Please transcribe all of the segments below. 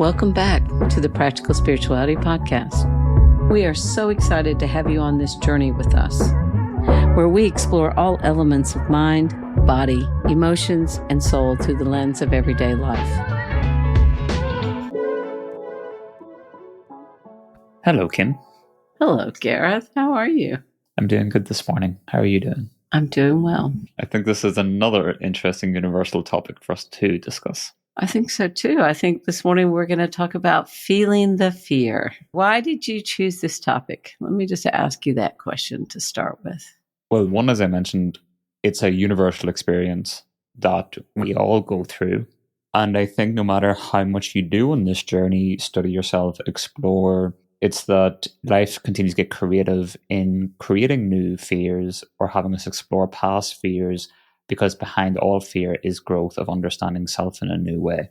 Welcome back to the Practical Spirituality Podcast. We are so excited to have you on this journey with us, where we explore all elements of mind, body, emotions, and soul through the lens of everyday life. Hello, Kim. Hello, Gareth. How are you? I'm doing good this morning. How are you doing? I'm doing well. I think this is another interesting universal topic for us to discuss. I think so too. I think this morning we're going to talk about feeling the fear. Why did you choose this topic? Let me just ask you that question to start with. Well, one, as I mentioned, it's a universal experience that we all go through. And I think no matter how much you do on this journey, study yourself, explore, it's that life continues to get creative in creating new fears or having us explore past fears, because behind all fear is growth of understanding self in a new way,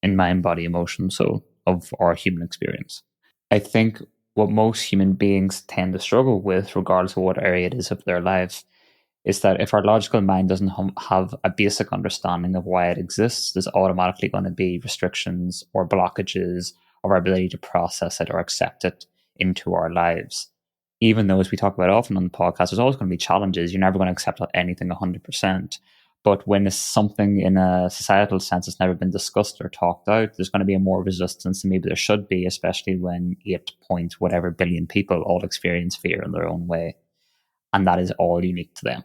in mind, body, emotion, so of our human experience. I think what most human beings tend to struggle with, regardless of what area it is of their life, is that if our logical mind doesn't have a basic understanding of why it exists, there's automatically going to be restrictions or blockages of our ability to process it or accept it into our lives. Even though, as we talk about often on the podcast, there's always going to be challenges. You're never going to accept anything 100%. But when it's something in a societal sense that's never been discussed or talked out, there's going to be a more resistance than maybe there should be, especially when 8 billion people all experience fear in their own way. And that is all unique to them.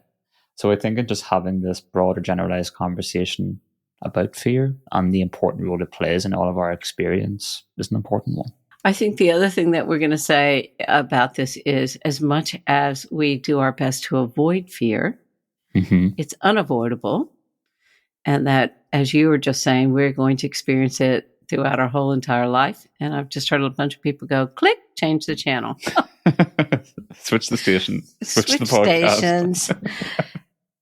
So I think in just having this broader generalized conversation about fear and the important role it plays in all of our experience is an important one. I think the other thing that we're going to say about this is, as much as we do our best to avoid fear, it's unavoidable. And that, as you were just saying, we're going to experience it throughout our whole entire life. And I've just heard a bunch of people go, click, change the channel. Switch the station. Switch the podcast. Stations.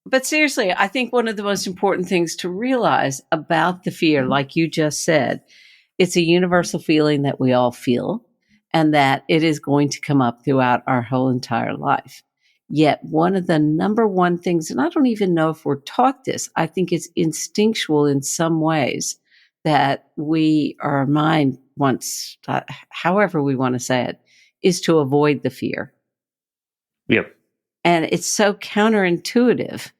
But seriously, I think one of the most important things to realize about the fear, like you just said, it's a universal feeling that we all feel, and that it is going to come up throughout our whole entire life. Yet one of the number one things, and I don't even know if we're taught this, I think it's instinctual in some ways that our mind wants, however we want to say it, is to avoid the fear. Yep. And it's so counterintuitive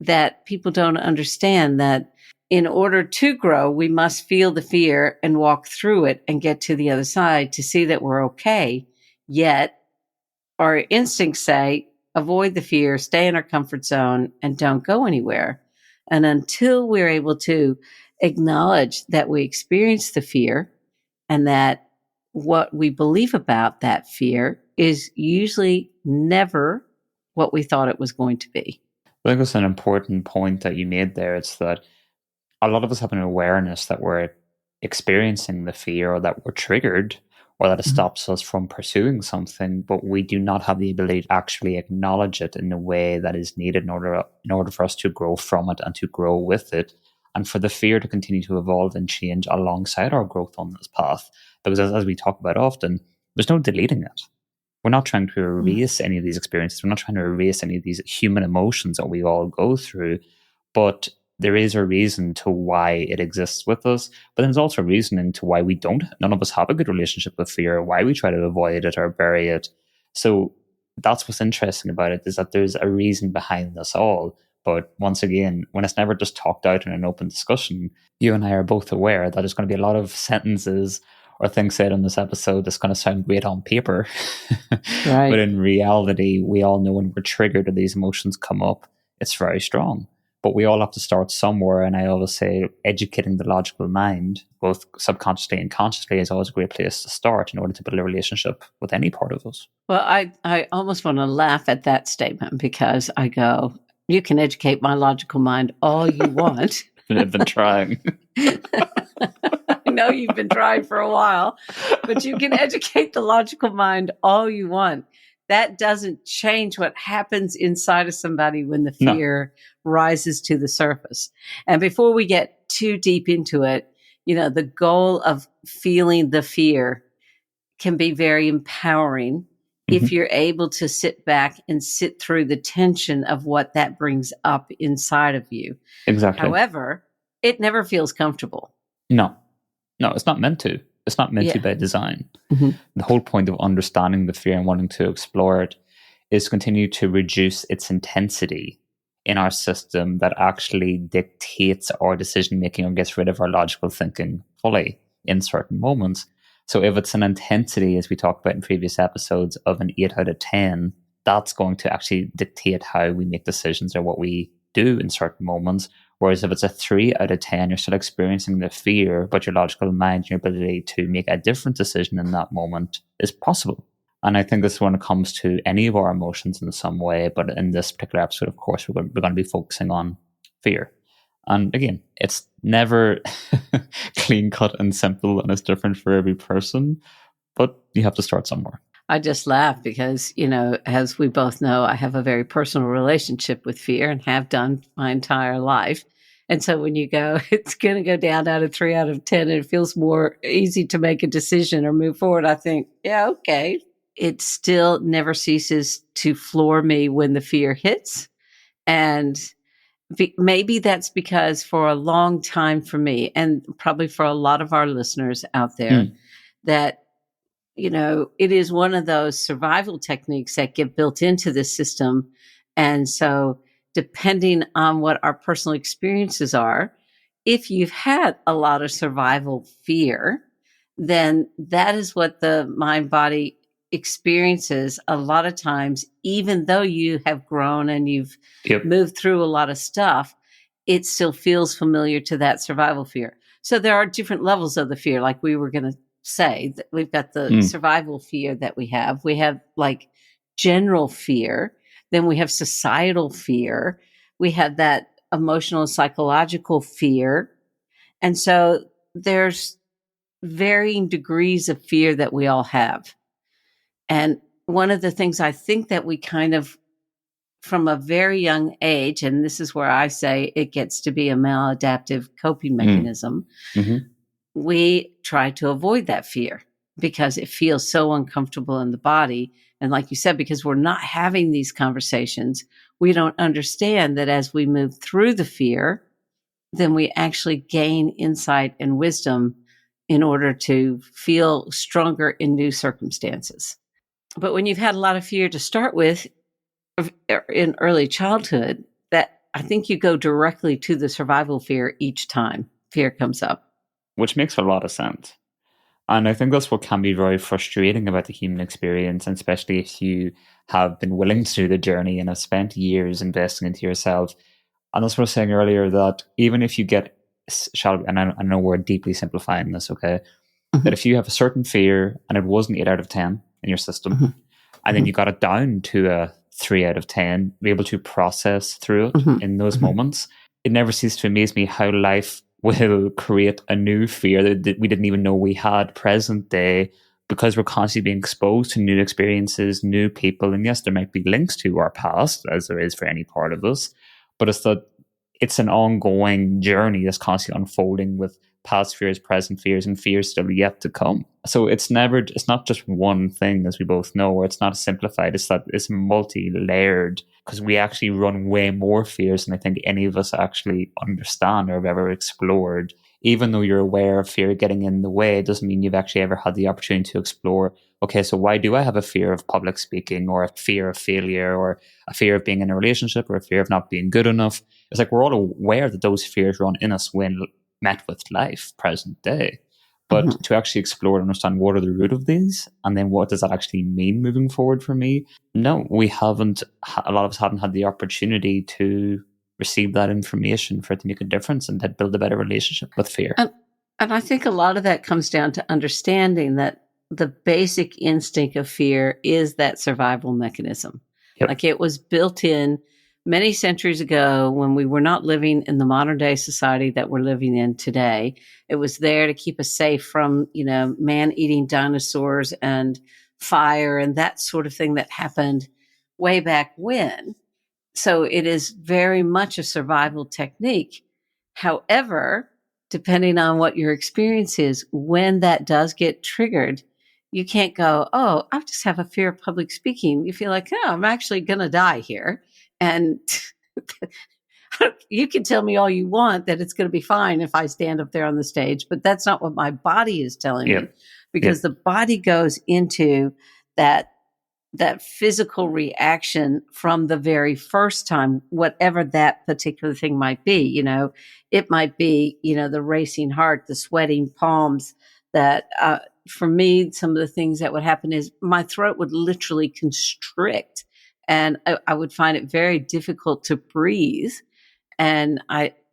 that people don't understand that in order to grow, we must feel the fear and walk through it and get to the other side to see that we're okay. Yet our instincts say, avoid the fear, stay in our comfort zone, and don't go anywhere. And until we're able to acknowledge that we experience the fear and that what we believe about that fear is usually never what we thought it was going to be. I think it's an important point that you made there. It's that a lot of us have an awareness that we're experiencing the fear, or that we're triggered, or that it stops us from pursuing something, but we do not have the ability to actually acknowledge it in the way that is needed in order for us to grow from it and to grow with it, and for the fear to continue to evolve and change alongside our growth on this path. Because as we talk about often, there's no deleting it. We're not trying to erase any of these experiences. We're not trying to erase any of these human emotions that we all go through, but there is a reason to why it exists with us, but then there's also a reasoning to why none of us have a good relationship with fear, why we try to avoid it or bury it. So that's what's interesting about it, is that there's a reason behind this all. But once again, when it's never just talked out in an open discussion, you and I are both aware that there's going to be a lot of sentences or things said in this episode that's going to sound great on paper. Right. But in reality, we all know when we're triggered or these emotions come up, it's very strong. But we all have to start somewhere, and I always say educating the logical mind, both subconsciously and consciously, is always a great place to start in order to build a relationship with any part of us. Well, I almost want to laugh at that statement, because I go, you can educate my logical mind all you want. I've been trying. I know you've been trying for a while, but you can educate the logical mind all you want. That doesn't change what happens inside of somebody when the fear rises to the surface. And before we get too deep into it, the goal of feeling the fear can be very empowering if you're able to sit back and sit through the tension of what that brings up inside of you. Exactly. However, it never feels comfortable. No, it's not meant to. It's not meant to Yeah. by design. Mm-hmm. The whole point of understanding the fear and wanting to explore it is to continue to reduce its intensity in our system that actually dictates our decision making or gets rid of our logical thinking fully in certain moments. So if it's an intensity, as we talked about in previous episodes, of an 8 out of 10, that's going to actually dictate how we make decisions or what we do in certain moments. Whereas if it's a 3 out of 10, you're still experiencing the fear, but your logical mind, your ability to make a different decision in that moment is possible. And I think this is when it comes to any of our emotions in some way. But in this particular episode, of course, we're going to be focusing on fear. And again, it's never clean cut and simple, and it's different for every person, but you have to start somewhere. I just laugh because, as we both know, I have a very personal relationship with fear and have done my entire life. And so when you go, it's going to go down out of 3 out of 10, and it feels more easy to make a decision or move forward, I think, yeah, okay. It still never ceases to floor me when the fear hits. And maybe that's because for a long time for me, and probably for a lot of our listeners out there, that it is one of those survival techniques that get built into the system. And so, depending on what our personal experiences are, if you've had a lot of survival fear, then that is what the mind body experiences a lot of times, even though you have grown and you've moved through a lot of stuff, it still feels familiar to that survival fear. So there are different levels of the fear, like we were going to say. That we've got the survival fear that we have. We have like general fear. Then we have societal fear. We have that emotional and psychological fear. And so there's varying degrees of fear that we all have. And one of the things I think that we kind of, from a very young age, and this is where I say it gets to be a maladaptive coping mechanism, we try to avoid that fear because it feels so uncomfortable in the body. And like you said, because we're not having these conversations, we don't understand that as we move through the fear, then we actually gain insight and wisdom in order to feel stronger in new circumstances. But when you've had a lot of fear to start with in early childhood, that I think you go directly to the survival fear each time fear comes up. Which makes a lot of sense. And I think that's what can be very frustrating about the human experience, and especially if you have been willing to do the journey and have spent years investing into yourself. And that's what I was saying earlier, that even if you get, and I know we're deeply simplifying this, okay, that if you have a certain fear and it wasn't 8 out of 10 in your system, and then you got it down to a 3 out of 10, be able to process through it in those moments, it never ceases to amaze me how life will create a new fear that we didn't even know we had present day, because we're constantly being exposed to new experiences, new people. And yes, there might be links to our past, as there is for any part of us, but it's an ongoing journey that's constantly unfolding with past fears, present fears, and fears still yet to come. So it's not just one thing, as we both know, or it's not simplified. It's multi-layered, because we actually run way more fears than I think any of us actually understand or have ever explored. Even though you're aware of fear getting in the way, it doesn't mean you've actually ever had the opportunity to explore, okay, so why do I have a fear of public speaking, or a fear of failure, or a fear of being in a relationship, or a fear of not being good enough? It's like we're all aware that those fears run in us when met with life, present day. But to actually explore and understand what are the root of these, and then what does that actually mean moving forward for me? No, we haven't. A lot of us haven't had the opportunity to receive that information for it to make a difference and to build a better relationship with fear. And I think a lot of that comes down to understanding that the basic instinct of fear is that survival mechanism. Like it was built in many centuries ago when we were not living in the modern day society that we're living in today. It was there to keep us safe from, man-eating dinosaurs and fire and that sort of thing that happened way back when. So it is very much a survival technique. However, depending on what your experience is, when that does get triggered, you can't go, oh, I just have a fear of public speaking. You feel like, oh, I'm actually going to die here. And You can tell me all you want that it's going to be fine if I stand up there on the stage, but that's not what my body is telling me, Yep. because Yep. the body goes into that physical reaction from the very first time, whatever that particular thing might be. It might be, the racing heart, the sweating palms, that for me, some of the things that would happen is my throat would literally constrict, and I would find it very difficult to breathe. And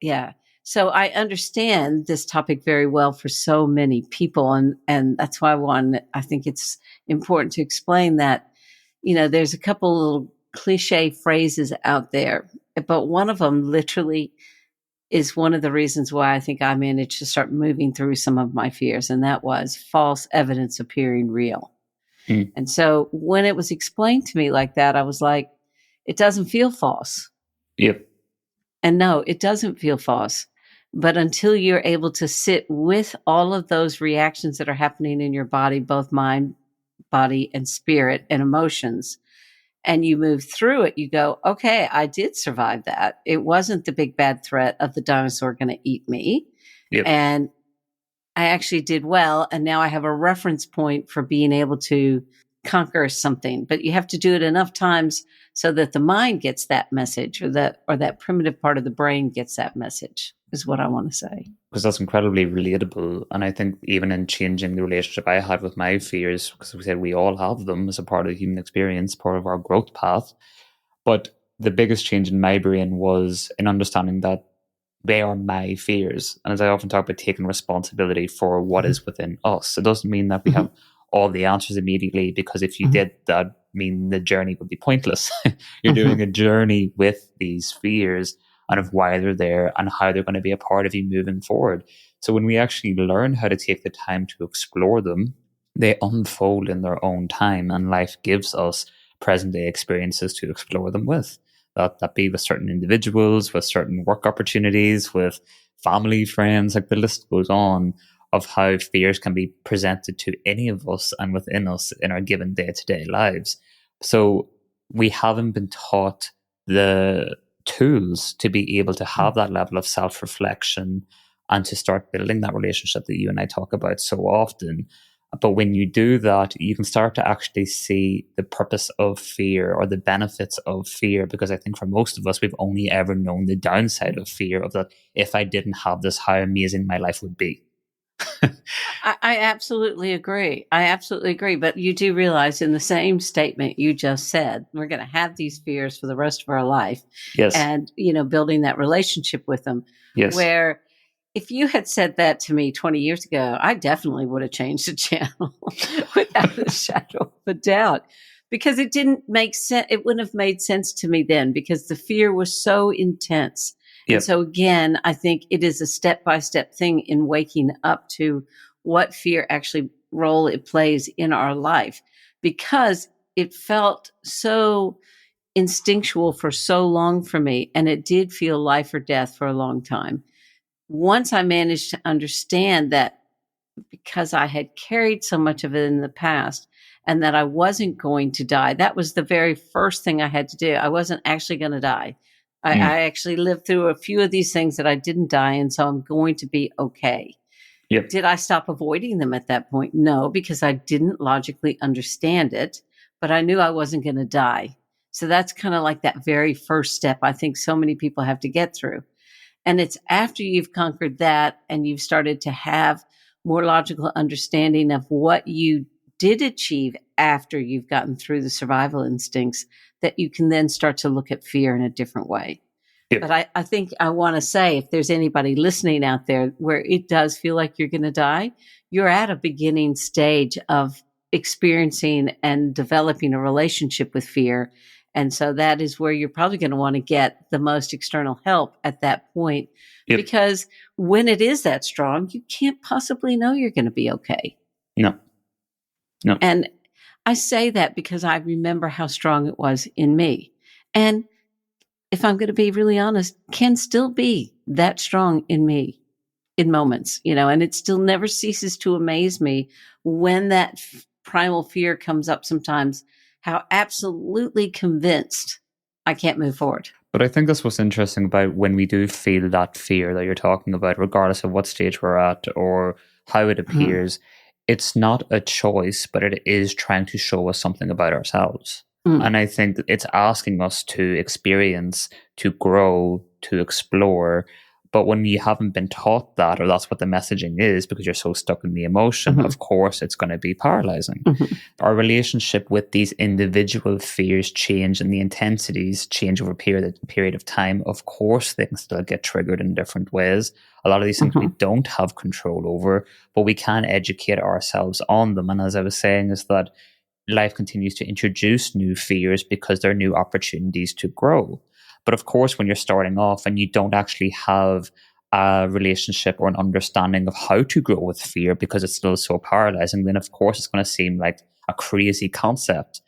yeah. So I understand this topic very well for so many people. And that's why I think it's important to explain that, there's a couple little cliche phrases out there, but one of them literally is one of the reasons why I think I managed to start moving through some of my fears. And that was false evidence appearing real. Mm. And so when it was explained to me like that, I was like, it doesn't feel false. Yep. And no, it doesn't feel false. But until you're able to sit with all of those reactions that are happening in your body, both mind, body, and spirit and emotions, and you move through it, you go, okay, I did survive that. It wasn't the big bad threat of the dinosaur going to eat me. Yep. And I actually did well. And now I have a reference point for being able to conquer something. But you have to do it enough times so that the mind gets that message, or that primitive part of the brain gets that message, is what I want to say. Because that's incredibly relatable. And I think even in changing the relationship I had with my fears, because we said we all have them as a part of the human experience, part of our growth path. But the biggest change in my brain was in understanding that they are my fears. And as I often talk about, taking responsibility for what is within us. It doesn't mean that we have all the answers immediately, because if you did, that mean the journey would be pointless. You're doing a journey with these fears and of why they're there and how they're going to be a part of you moving forward. So when we actually learn how to take the time to explore them, they unfold in their own time, and life gives us present day experiences to explore them with. That be with certain individuals, with certain work opportunities, with family, friends, like the list goes on of how fears can be presented to any of us and within us in our given day-to-day lives. So we haven't been taught the tools to be able to have that level of self-reflection and to start building that relationship that you and I talk about so often. But when you do that, you can start to actually see the purpose of fear or the benefits of fear. Because I think for most of us, we've only ever known the downside of fear, of that if I didn't have this, how amazing my life would be. I absolutely agree. I absolutely agree. But you do realize in the same statement you just said, we're going to have these fears for the rest of our life. Yes. And, building that relationship with them. Yes. Where if you had said that to me 20 years ago, I definitely would have changed the channel without a shadow of a doubt, because it didn't make sense. It wouldn't have made sense to me then, because the fear was so intense. Yep. And so again, I think it is a step-by-step thing in waking up to what fear actually role it plays in our life, because it felt so instinctual for so long for me. And it did feel life or death for a long time. Once I managed to understand that, because I had carried so much of it in the past and that I wasn't going to die, that was the very first thing I had to do. I wasn't actually going to die. I actually lived through a few of these things that I didn't die. And so I'm going to be okay. Yep. Did I stop avoiding them at that point? No, because I didn't logically understand it, but I knew I wasn't going to die. So that's kind of like that very first step I think so many people have to get through. And it's after you've conquered that and you've started to have more logical understanding of what you did achieve after you've gotten through the survival instincts, that you can then start to look at fear in a different way. Yep. But I think I want to say, if there's anybody listening out there where it does feel like you're going to die, you're at a beginning stage of experiencing and developing a relationship with fear. And so that is where you're probably going to want to get the most external help at that point. Yep. Because when it is that strong, you can't possibly know you're going to be okay. No. And I say that because I remember how strong it was in me. And if I'm going to be really honest, can still be that strong in me in moments, and it still never ceases to amaze me when that primal fear comes up sometimes, how absolutely convinced I can't move forward. But I think that's what's interesting about when we do feel that fear that you're talking about, regardless of what stage we're at or how it Mhm. appears. It's not a choice, but it is trying to show us something about ourselves. Mm. And I think that it's asking us to experience, to grow, to explore. But when you haven't been taught that, or that's what the messaging is, because you're so stuck in the emotion, Mhm. of course, it's going to be paralyzing. Mhm. Our relationship with these individual fears change and the intensities change over a period of time. Of course, they can still get triggered in different ways. A lot of these things we Mhm. don't have control over, but we can educate ourselves on them. And as I was saying, is that life continues to introduce new fears because there are new opportunities to grow. But of course, when you're starting off and you don't actually have a relationship or an understanding of how to grow with fear because it's still so paralyzing, then of course it's going to seem like a crazy concept.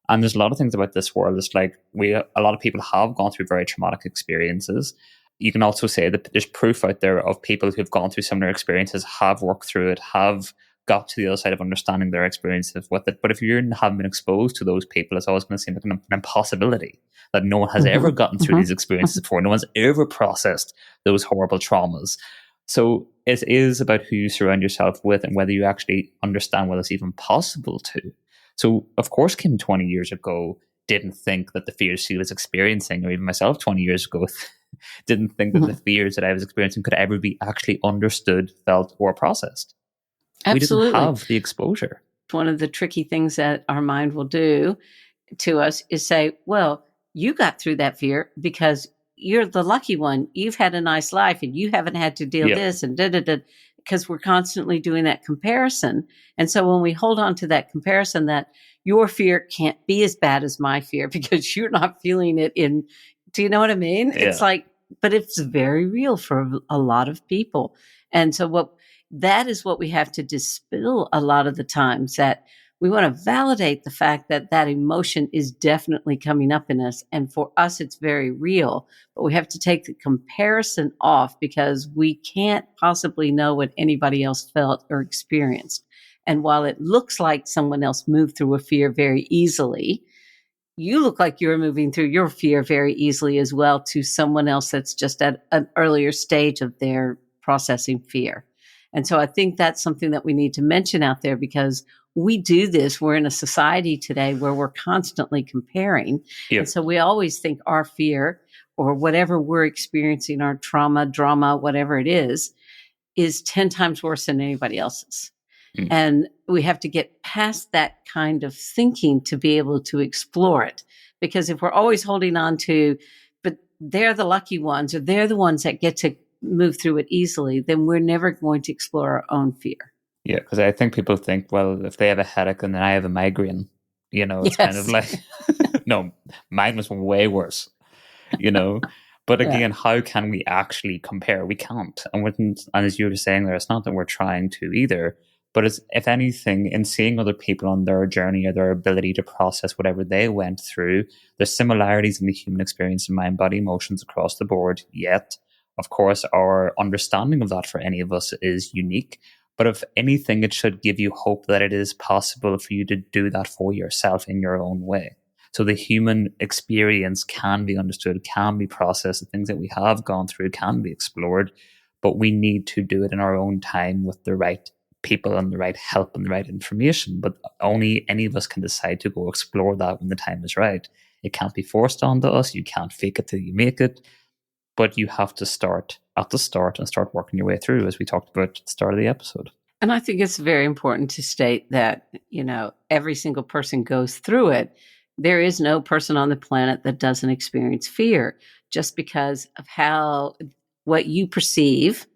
And there's a lot of things about this world. It's like a lot of people have gone through very traumatic experiences. You can also say that there's proof out there of people who've gone through similar experiences, have worked through it, have got to the other side of understanding their experiences with it. But if you haven't been exposed to those people, it's always going to seem like an impossibility that no one has ever Mhm. gotten through Mhm. these experiences Mhm. before. No one's ever processed those horrible traumas. So it is about who you surround yourself with and whether you actually understand whether it's even possible to. So, of course, Kim 20 years ago didn't think that the fears she was experiencing, or even myself 20 years ago, didn't think that the Mhm. fears that I was experiencing could ever be actually understood, felt, or processed. We didn't Absolutely. have the exposure. One of the tricky things that our mind will do to us is say, well, you got through that fear because you're the lucky one. You've had a nice life and you haven't had to deal Yep. this and da da da, because we're constantly doing that comparison. And so when we hold on to that comparison, that your fear can't be as bad as my fear because you're not feeling it in, do you know what I mean? It's Yeah. like, but it's very real for a lot of people. And so that is what we have to dispel a lot of the times, that we want to validate the fact that that emotion is definitely coming up in us. And for us, it's very real, but we have to take the comparison off because we can't possibly know what anybody else felt or experienced. And while it looks like someone else moved through a fear very easily, you look like you're moving through your fear very easily as well to someone else that's just at an earlier stage of their processing fear. And so I think that's something that we need to mention out there, because we do this. We're in a society today where we're constantly comparing. And Yep. so we always think our fear or whatever we're experiencing, our trauma, drama, whatever it is 10 times worse than anybody else's. Mm. And we have to get past that kind of thinking to be able to explore it. Because if we're always holding on to, but they're the lucky ones, or they're the ones that get to move through it easily, then we're never going to explore our own fear. Yeah, because I think people think, well, if they have a headache and then I have a migraine, it's kind of Yes. like, no, mine was way worse, you know. But Yeah. again, how can we actually compare? We can't. And as you were saying there, it's not that we're trying to either. But it's, if anything, in seeing other people on their journey or their ability to process whatever they went through, there's similarities in the human experience in mind, body, emotions across the board. Yet, of course, our understanding of that for any of us is unique. But if anything, it should give you hope that it is possible for you to do that for yourself in your own way. So the human experience can be understood, can be processed. The things that we have gone through can be explored, but we need to do it in our own time with the right people and the right help and the right information. But only any of us can decide to go explore that when the time is right. It can't be forced onto us. You can't fake it till you make it, but you have to start at the start and start working your way through, as we talked about at the start of the episode. And I think it's very important to state that, every single person goes through it. There is no person on the planet that doesn't experience fear, just because of what you perceive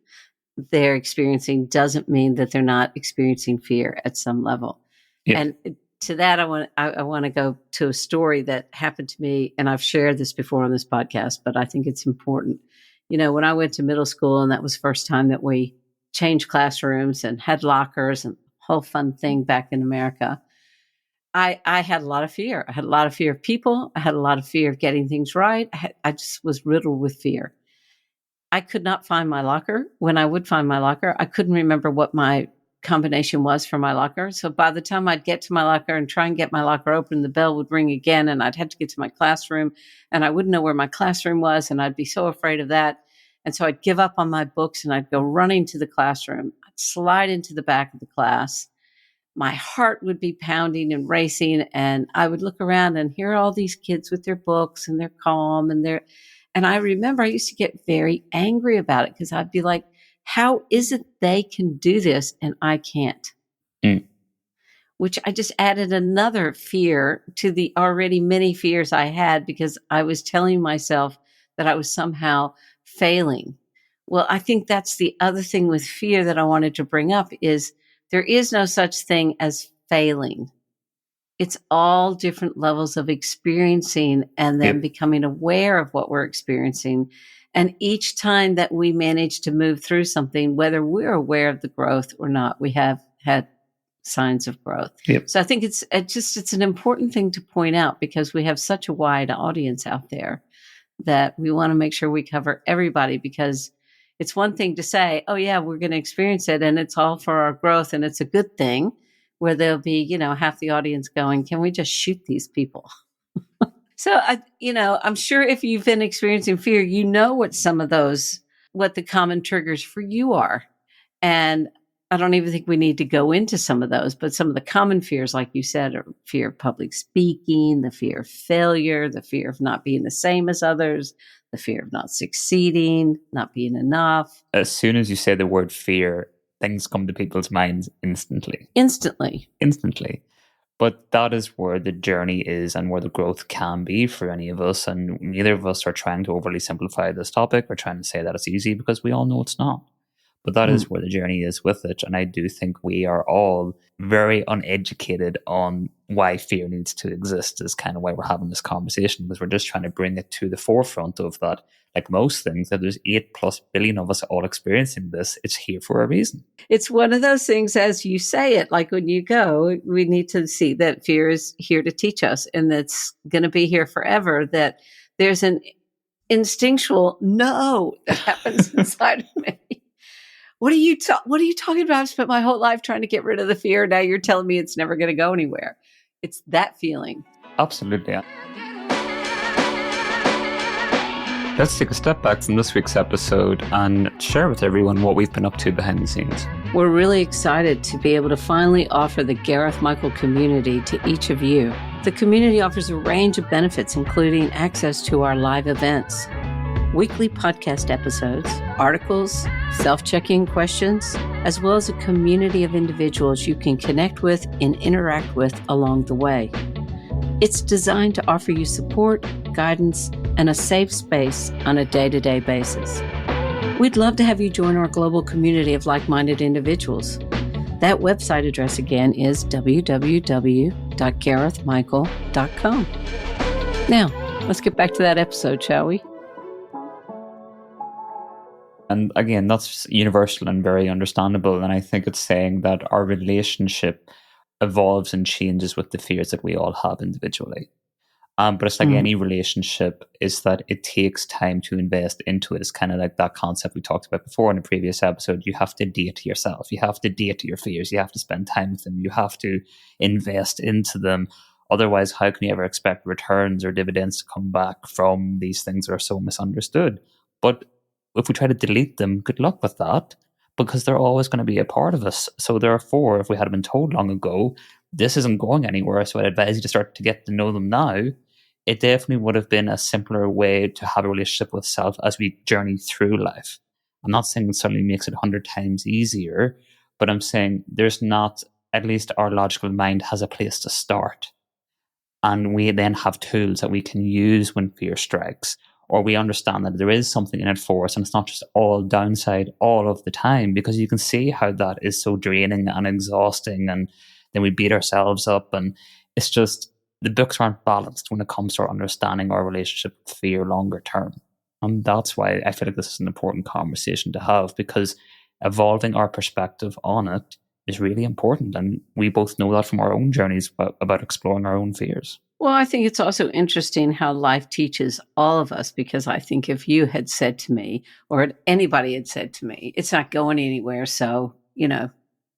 they're experiencing doesn't mean that they're not experiencing fear at some level. Yeah. And to that, I want to go to a story that happened to me, and I've shared this before on this podcast, but I think it's important. When I went to middle school, and that was the first time that we changed classrooms and had lockers and whole fun thing back in America, I had a lot of fear. I had a lot of fear of people. I had a lot of fear of getting things right. I just was riddled with fear. I could not find my locker. When I would find my locker, I couldn't remember what my combination was for my locker. So by the time I'd get to my locker and try and get my locker open, the bell would ring again and I'd have to get to my classroom and I wouldn't know where my classroom was and I'd be so afraid of that. And so I'd give up on my books and I'd go running to the classroom. I'd slide into the back of the class. My heart would be pounding and racing and I would look around and hear all these kids with their books and they're calm and I remember I used to get very angry about it because I'd be like, how is it they can do this and I can't? Mm. Which I just added another fear to the already many fears I had because I was telling myself that I was somehow failing. Well, I think that's the other thing with fear that I wanted to bring up is there is no such thing as failing. It's all different levels of experiencing and then becoming aware of what we're experiencing. And each time that we manage to move through something, whether we're aware of the growth or not, we have had signs of growth. Yep. So I think it's an important thing to point out because we have such a wide audience out there that we want to make sure we cover everybody because it's one thing to say, oh yeah, we're going to experience it and it's all for our growth and it's a good thing where there'll be, half the audience going, can we just shoot these people? So, I'm sure if you've been experiencing fear, what the common triggers for you are. And I don't even think we need to go into some of those, but some of the common fears, like you said, are fear of public speaking, the fear of failure, the fear of not being the same as others, the fear of not succeeding, not being enough. As soon as you say the word fear, things come to people's minds instantly. Instantly. But that is where the journey is and where the growth can be for any of us. And neither of us are trying to overly simplify this topic or trying to say that it's easy because we all know it's not. But that is where the journey is with it. And I do think we are all very uneducated on why fear needs to exist is kind of why we're having this conversation, because we're just trying to bring it to the forefront of that. Like most things, that there's 8+ billion of us all experiencing this. It's here for a reason. It's one of those things, as you say it, like when you go, we need to see that fear is here to teach us and that's going to be here forever, that there's an instinctual no that happens inside of me. What are you talking about? I've spent my whole life trying to get rid of the fear. Now you're telling me it's never going to go anywhere. It's that feeling. Absolutely. Let's take a step back from this week's episode and share with everyone what we've been up to behind the scenes. We're really excited to be able to finally offer the Gareth Michael community to each of you. The community offers a range of benefits, including access to our live events, weekly podcast episodes, articles, self-checking questions, as well as a community of individuals you can connect with and interact with along the way. It's designed to offer you support, guidance, and a safe space on a day-to-day basis. We'd love to have you join our global community of like-minded individuals. That website address again is www.garethmichael.com. Now, let's get back to that episode, shall we? And again, that's universal and very understandable. And I think it's saying that our relationship evolves and changes with the fears that we all have individually. But it's like any relationship, is that it takes time to invest into it. It's kind of like that concept we talked about before in a previous episode. You have to date yourself. You have to date your fears. You have to spend time with them. You have to invest into them. Otherwise, how can you ever expect returns or dividends to come back from these things that are so misunderstood? But if we try to delete them, good luck with that, because they're always going to be a part of us. So therefore, if we had been told long ago, this isn't going anywhere, so I'd advise you to start to get to know them now, it definitely would have been a simpler way to have a relationship with self as we journey through life. I'm not saying it suddenly makes it 100 times easier, but I'm saying there's not, at least our logical mind has a place to start. And we then have tools that we can use when fear strikes, or we understand that there is something in it for us and it's not just all downside all of the time, because you can see how that is so draining and exhausting, and then we beat ourselves up, and it's just, the books aren't balanced when it comes to our understanding our relationship with fear longer term. And that's why I feel like this is an important conversation to have, because evolving our perspective on it is really important. And we both know that from our own journeys about exploring our own fears. Well, I think it's also interesting how life teaches all of us, because I think if you had said to me, or anybody had said to me, it's not going anywhere, so,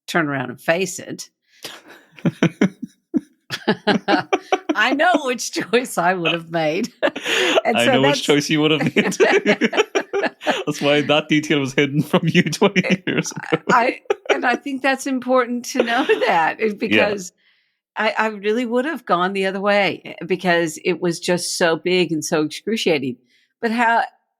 turn around and face it. I know which choice I would have made. And I know which choice you would have made. That's why that detail was hidden from you 20 years ago. I think that's important to know that, because I really would have gone the other way, because it was just so big and so excruciating. But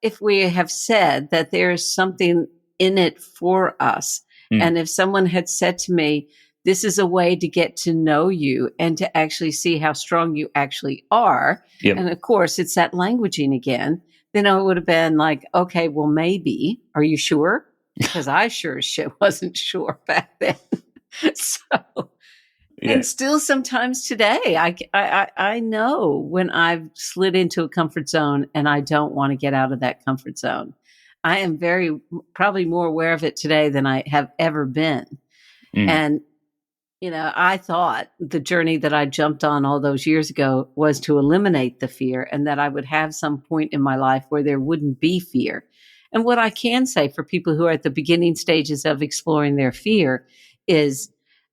if we have said that there is something in it for us, and if someone had said to me, this is a way to get to know you and to actually see how strong you actually are. Yep. And of course, it's that languaging again. Then I would have been like, okay, well, maybe. Are you sure? Because I sure as shit wasn't sure back then. And still sometimes today, I know when I've slid into a comfort zone and I don't want to get out of that comfort zone. I am probably more aware of it today than I have ever been. And I thought the journey that I jumped on all those years ago was to eliminate the fear, and that I would have some point in my life where there wouldn't be fear. And what I can say for people who are at the beginning stages of exploring their fear is,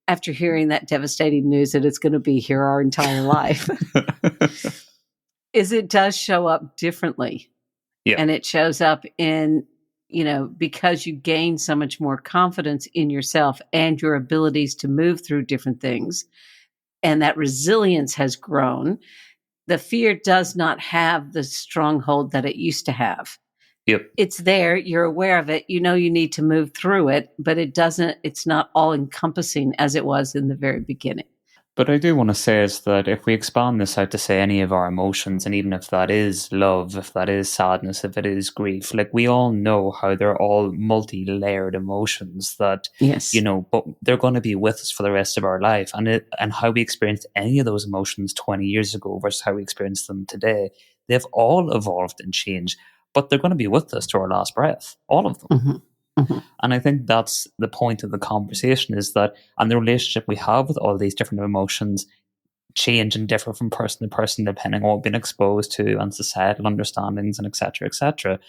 after hearing that devastating news that it's going to be here our entire life, is it does show up differently. Yeah. And it shows up in, because you gain so much more confidence in yourself and your abilities to move through different things, and that resilience has grown, the fear does not have the stronghold that it used to have. Yep. It's there, you're aware of it, you need to move through it, but it's not all encompassing as it was in the very beginning. But I do want to say is that if we expand this out to say any of our emotions, and even if that is love, if that is sadness, if it is grief, like we all know how they're all multi-layered emotions that, but they're going to be with us for the rest of our life. And how we experienced any of those emotions 20 years ago versus how we experience them today, they've all evolved and changed, but they're going to be with us to our last breath, all of them. Mm-hmm. Mm-hmm. And I think that's the point of the conversation, is that, and the relationship we have with all these different emotions change and differ from person to person depending on what we've been exposed to and societal understandings and et cetera,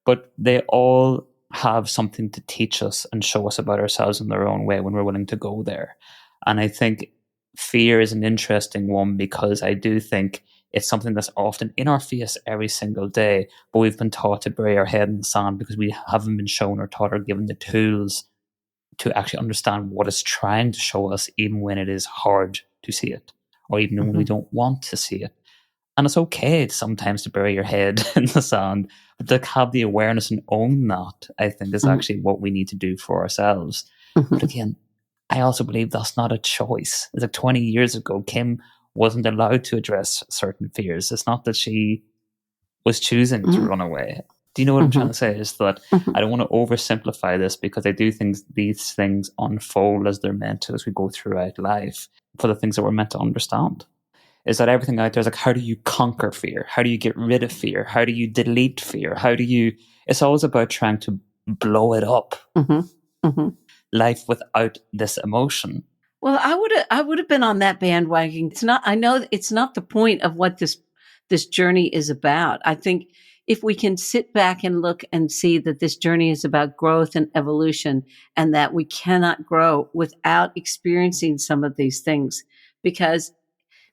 but they all have something to teach us and show us about ourselves in their own way when we're willing to go there. And I think fear is an interesting one, because I do think it's something that's often in our face every single day, but we've been taught to bury our head in the sand because we haven't been shown or taught or given the tools to actually understand what it's trying to show us, even when it is hard to see it, or even when we don't want to see it. And it's okay sometimes to bury your head in the sand, but to have the awareness and own that, I think, is actually what we need to do for ourselves. But again, I also believe that's not a choice. It's like 20 years ago, Kim wasn't allowed to address certain fears. It's not that she was choosing to run away. Do you know what I'm trying to say? Is that I don't want to oversimplify this, because I do think these things unfold as they're meant to as we go throughout life for the things that we're meant to understand. Is that everything out there is like, how do you conquer fear? How do you get rid of fear? How do you delete fear? It's always about trying to blow it up. Life without this emotion. Well, I would have been on that bandwagon. I know it's not the point of what this journey is about. I think if we can sit back and look and see that this journey is about growth and evolution, and that we cannot grow without experiencing some of these things, because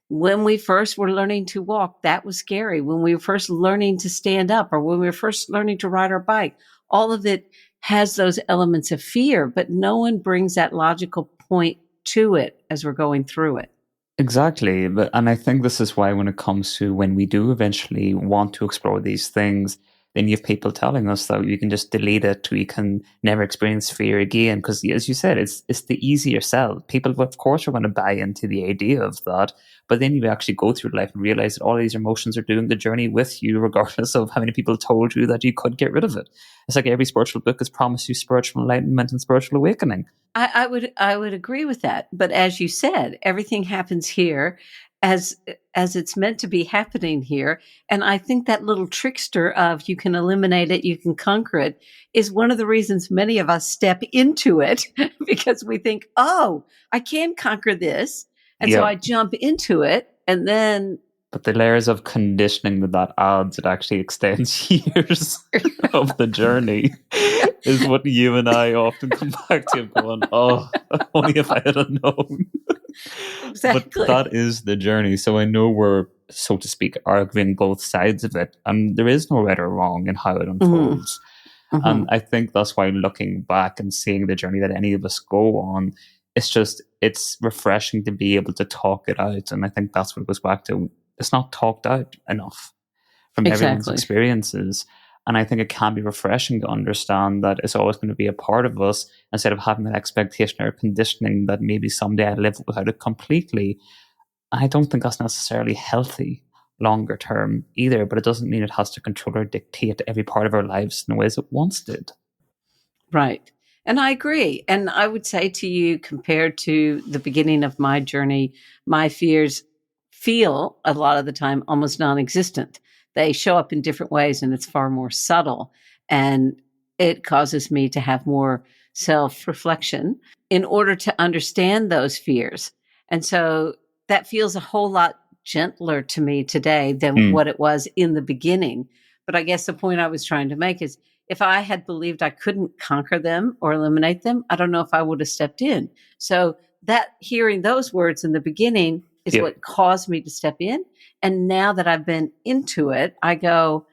when we first were learning to walk, that was scary. When we were first learning to stand up, or when we were first learning to ride our bike, all of it has those elements of fear, but no one brings that logical point to it as we're going through it. Exactly. And I think this is why, when it comes to when we do eventually want to explore these things, then you have people telling us that you can just delete it, we can never experience fear again. Because as you said, it's the easier sell. People, of course, are going to buy into the idea of that. But then you actually go through life and realize that all these emotions are doing the journey with you, regardless of how many people told you that you could get rid of it. It's like every spiritual book has promised you spiritual enlightenment and spiritual awakening. I would agree with that. But as you said, everything happens here as it's meant to be happening here. And I think that little trickster of you can eliminate it, you can conquer it, is one of the reasons many of us step into it, because we think, oh, I can conquer this. And so I jump into it, and then... But the layers of conditioning that adds, it actually extends years of the journey. is what you and I often come back to, going, oh, only if I had known. But Exactly. that is the journey. So I know we're, so to speak, arguing both sides of it, and there is no right or wrong in how it Mm-hmm. unfolds. Mm-hmm. And I think that's why looking back and seeing the journey that any of us go on, it's refreshing to be able to talk it out. And I think that's what it goes back to. It's not talked out enough from everyone's Exactly. experiences. And I think it can be refreshing to understand that it's always going to be a part of us, instead of having that expectation or conditioning that maybe someday I live without it completely. I don't think that's necessarily healthy longer term either, but it doesn't mean it has to control or dictate every part of our lives in the ways it once did. Right. And I agree. And I would say to you, compared to the beginning of my journey, my fears feel a lot of the time almost non existent. They show up in different ways and it's far more subtle. And it causes me to have more self reflection in order to understand those fears. And so that feels a whole lot gentler to me today than Mm. what it was in the beginning. But I guess the point I was trying to make is, if I had believed I couldn't conquer them or eliminate them, I don't know if I would have stepped in. So that hearing those words in the beginning is Yep. what caused me to step in. And now that I've been into it, I go,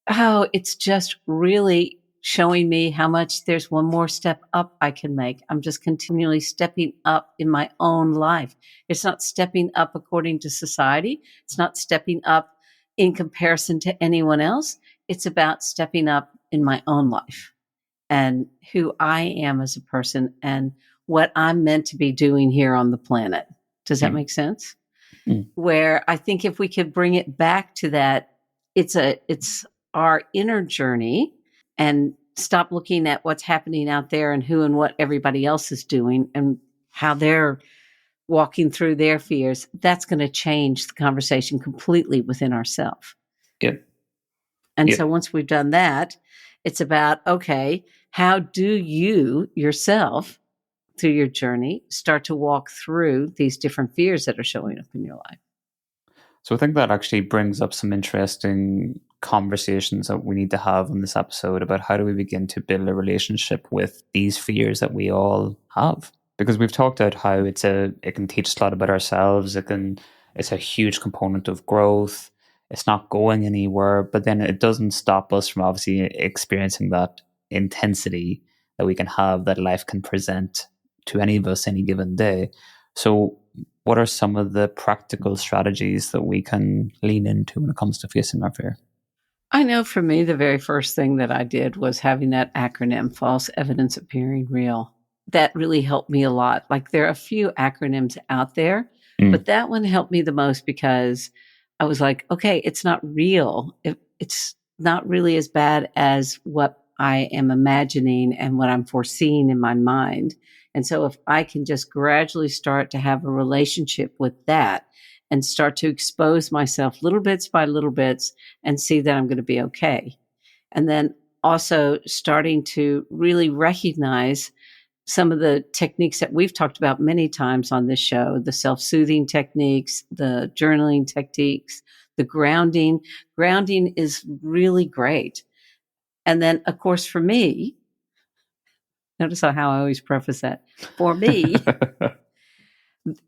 oh, it's just really showing me how much there's one more step up I can make. I'm just continually stepping up in my own life. It's not stepping up according to society. It's not stepping up in comparison to anyone else. It's about stepping up in my own life and who I am as a person and what I'm meant to be doing here on the planet. Does that Mm. make sense? Mm. Where I think if we could bring it back to that, it's our inner journey, and stop looking at what's happening out there and who and what everybody else is doing and how they're walking through their fears. That's going to change the conversation completely within ourselves. Yep. And Yep. so once we've done that, it's about, okay, how do you yourself through your journey start to walk through these different fears that are showing up in your life? So I think that actually brings up some interesting conversations that we need to have on this episode about how do we begin to build a relationship with these fears that we all have. Because we've talked about how it can teach us a lot about ourselves. It's a huge component of growth. It's not going anywhere, but then it doesn't stop us from obviously experiencing that intensity that we can have, that life can present to any of us any given day. So what are some of the practical strategies that we can lean into when it comes to facing our fear? I know for me, the very first thing that I did was having that acronym, false evidence appearing real. That really helped me a lot. Like, there are a few acronyms out there, Mm. but that one helped me the most because I was like, okay, it's not real. It's not really as bad as what I am imagining and what I'm foreseeing in my mind. And so if I can just gradually start to have a relationship with that and start to expose myself little bits by little bits and see that I'm going to be okay. And then also starting to really recognize some of the techniques that we've talked about many times on this show, the self-soothing techniques, the journaling techniques, the grounding. Grounding is really great. And then, of course, for me, notice how I always preface that. For me,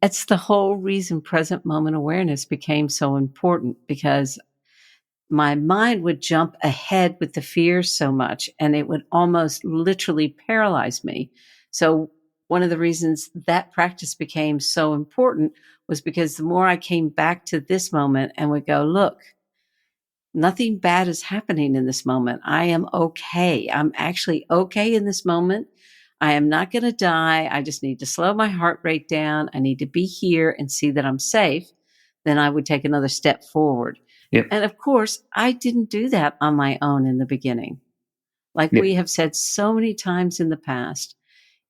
it's the whole reason present moment awareness became so important, because my mind would jump ahead with the fears so much and it would almost literally paralyze me. So one of the reasons that practice became so important was because the more I came back to this moment and would go, look, nothing bad is happening in this moment. I am okay. I'm actually okay in this moment. I am not going to die. I just need to slow my heart rate down. I need to be here and see that I'm safe. Then I would take another step forward. Yep. And of course, I didn't do that on my own in the beginning. Like Yep. we have said so many times in the past,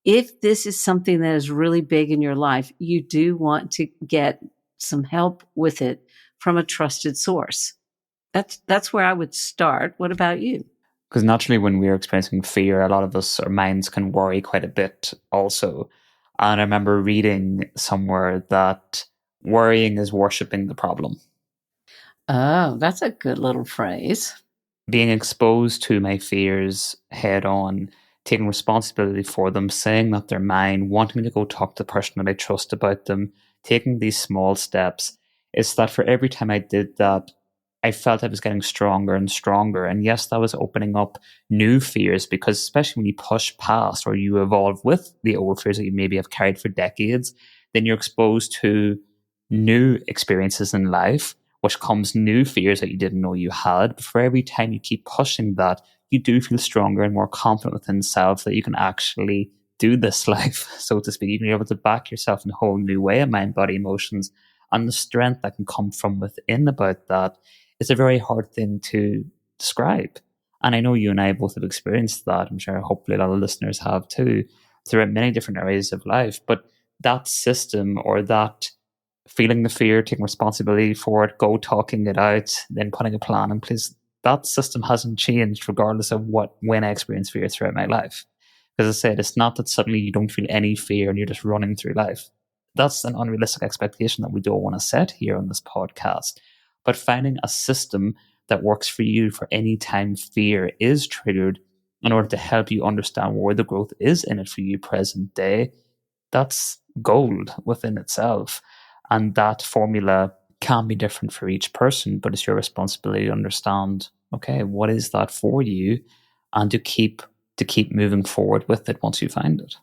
if this is something that is really big in your life, you do want to get some help with it from a trusted source. That's where I would start. What about you? Because naturally, when we're experiencing fear, a lot of us, our minds can worry quite a bit also. And I remember reading somewhere that worrying is worshipping the problem. Oh, that's a good little phrase. being exposed to my fears head on, taking responsibility for them, saying that they're mine, wanting to go talk to the person that I trust about them, taking these small steps, is that for every time I did that, I felt I was getting stronger and stronger. And yes, that was opening up new fears, because especially when you push past or you evolve with the old fears that you maybe have carried for decades, then you're exposed to new experiences in life, which comes new fears that you didn't know you had. But for every time you keep pushing that, you do feel stronger and more confident within self that you can actually do this life, so to speak. You can be able to back yourself in a whole new way of mind, body, emotions, and the strength that can come from within about that is a very hard thing to describe. And I know you and I both have experienced that. I'm sure hopefully a lot of listeners have too, throughout many different areas of life. But that system, or that feeling the fear, taking responsibility for it, go talking it out, then putting a plan in place, that system hasn't changed regardless of when I experience fear throughout my life. Because I said, it's not that suddenly you don't feel any fear and you're just running through life. That's an unrealistic expectation that we don't want to set here on this podcast. But finding a system that works for you for any time fear is triggered, in order to help you understand where the growth is in it for you present day, that's gold within itself. And that formula can be different for each person, but it's your responsibility to understand, okay, what is that for you, and to keep moving forward with it once you find it.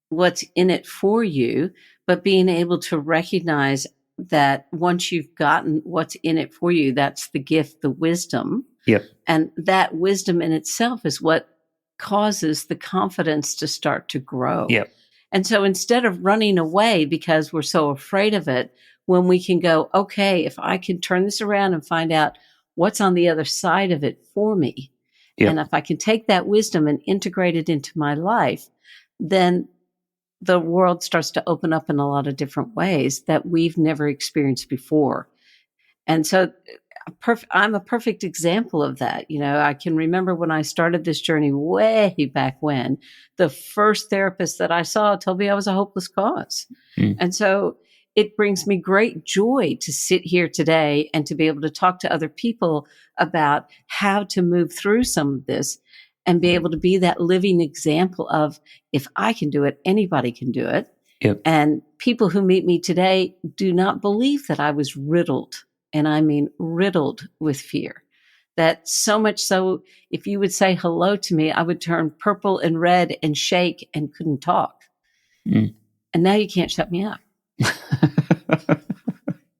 What's in it for you, but being able to recognize that once you've gotten what's in it for you, that's the gift, the wisdom. Yep. And that wisdom in itself is what causes the confidence to start to grow. Yep. And so instead of running away because we're so afraid of it, when we can go, okay, if I can turn this around and find out what's on the other side of it for me, Yep. and if I can take that wisdom and integrate it into my life, then the world starts to open up in a lot of different ways that we've never experienced before. And so I'm a perfect example of that. You know, I can remember when I started this journey way back when, the first therapist that I saw told me I was a hopeless cause. And so it brings me great joy to sit here today and to be able to talk to other people about how to move through some of this and be able to be that living example of, if I can do it, anybody can do it. Yep. And people who meet me today do not believe that I was riddled, and I mean riddled with fear. That so much so, if you would say hello to me, I would turn purple and red and shake and couldn't talk. And now you can't shut me up.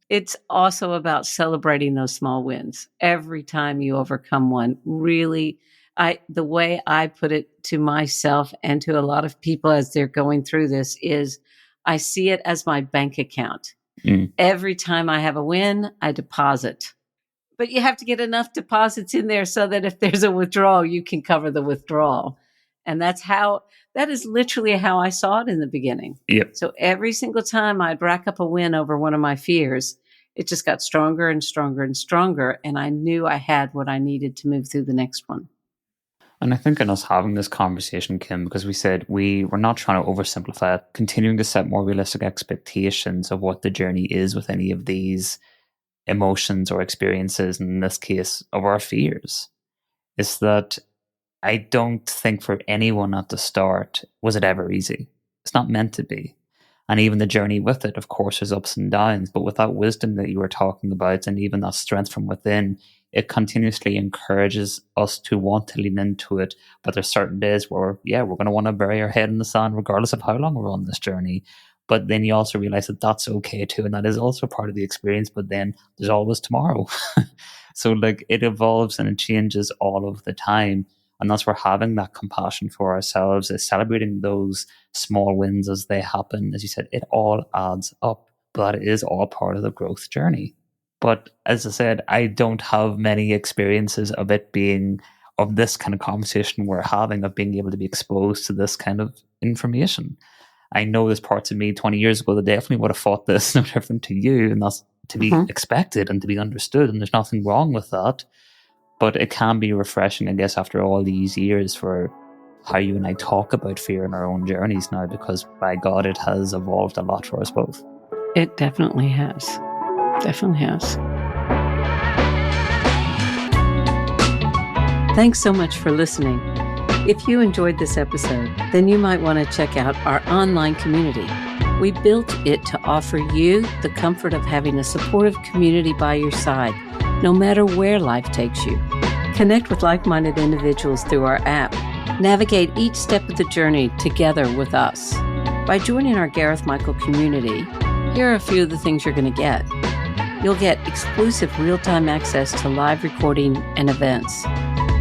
It's also about celebrating those small wins. Every time you overcome one, really, the way I put it to myself and to a lot of people as they're going through this is, I see it as my bank account. Every time I have a win, I deposit. But you have to get enough deposits in there so that if there's a withdrawal, you can cover the withdrawal. And that is literally how I saw it in the beginning. Yep. So every single time I'd rack up a win over one of my fears, it just got stronger and stronger and stronger. And I knew I had what I needed to move through the next one. And I think in us having this conversation, Kim, because we said we're not trying to oversimplify it, continuing to set more realistic expectations of what the journey is with any of these emotions or experiences, in this case of our fears, is that I don't think for anyone at the start was it ever easy. It's not meant to be. And even the journey with it, of course, is ups and downs. But with that wisdom that you were talking about, and even that strength from within, it continuously encourages us to want to lean into it. But there's certain days where, we're going to want to bury our head in the sand, regardless of how long we're on this journey. But then you also realize that that's okay too. And that is also part of the experience. But then there's always tomorrow. So it evolves and it changes all of the time. And that's where having that compassion for ourselves is celebrating those small wins as they happen. As you said, it all adds up, but that is all part of the growth journey. But as I said, I don't have many experiences of this kind of conversation we're having, of being able to be exposed to this kind of information. I know there's parts of me 20 years ago that definitely would have thought this no different to you, and that's to be expected and to be understood. And there's nothing wrong with that. But it can be refreshing, I guess, after all these years, for how you and I talk about fear in our own journeys now, because by God, it has evolved a lot for us both. It definitely has. Definitely has. Thanks so much for listening. If you enjoyed this episode, then you might want to check out our online community. We built it to offer you the comfort of having a supportive community by your side, no matter where life takes you. Connect with like-minded individuals through our app. Navigate each step of the journey together with us. By joining our Gareth Michael community, here are a few of the things you're going to get. You'll get exclusive real-time access to live recording and events,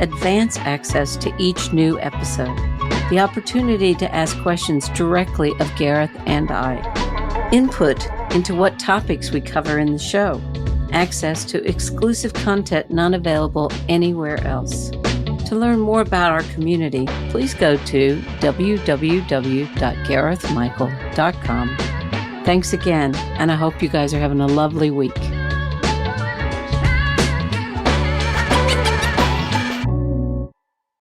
advanced access to each new episode, the opportunity to ask questions directly of Gareth and I, input into what topics we cover in the show, access to exclusive content not available anywhere else. To learn more about our community, please go to www.garethmichael.com. Thanks again, and I hope you guys are having a lovely week.